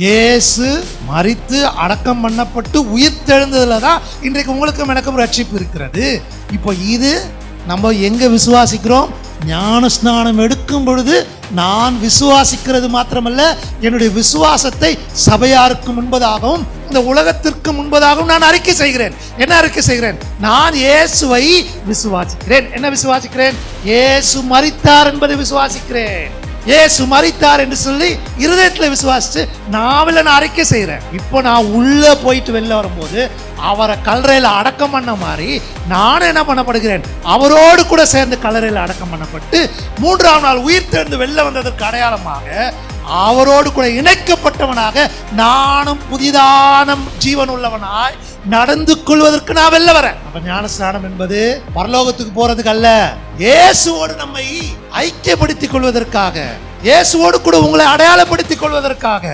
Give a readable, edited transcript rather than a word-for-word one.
இயேசு மரித்து அடக்கம் பண்ணப்பட்டு உயிர்த்தெழுந்ததுல தான் இன்றைக்கு உங்களுக்கும் எனக்கும் ரட்சிப்பு இருக்கிறது. இப்போ இது நம்ம எங்க விசுவாசிக்கிறோம்? ஞான ஸ்நானம் எடுக்கும் பொழுது நான் விசுவாசிக்கிறது மாத்திரமல்ல, என்னுடைய விசுவாசத்தை சபையாருக்கு முன்பதாகவும் இந்த உலகத்திற்கு முன்பதாகவும் நான் அறிக்கை செய்கிறேன். என்ன அறிக்கை செய்கிறேன்? நான் இயேசுவை விசுவாசிக்கிறேன். என்ன விசுவாசிக்கிறேன்? இயேசு மரித்தார் என்பதை விசுவாசிக்கிறேன். இயேசு மரித்தார் என்று சொல்லி இருதயத்தில் விசுவாசிச்சு நாவல நான் அறிக்கை செய்கிறேன். இப்போ நான் உள்ள போயிட்டு வெளில வரும்போது அவரை கல்லறையில் அடக்கம் பண்ண மாதிரி நானும் என்ன பண்ணப்படுகிறேன்? அவரோடு கூட சேர்ந்து கல்லறையில் அடக்கம் பண்ணப்பட்டு 3ஆம் நாள் உயிர் தெழுந்து வெளில வந்ததற்கு அடையாளமாக அவரோடு கூட இணைக்கப்பட்டவனாக நானும் புதிதான ஜீவன் உள்ளவனாய் நடந்து கொள்வதற்கு நான் வெளில வரேன். அப்ப ஞானஸ்நானம் என்பது பரலோகத்துக்கு போறதுக்கு அல்ல, இயேசுவோடு நம்மை ஐக்கியப்படுத்திக் கொள்வதற்காக, இயேசுவோடு கூட உங்களை அடையாளப்படுத்திக் கொள்வதற்காக.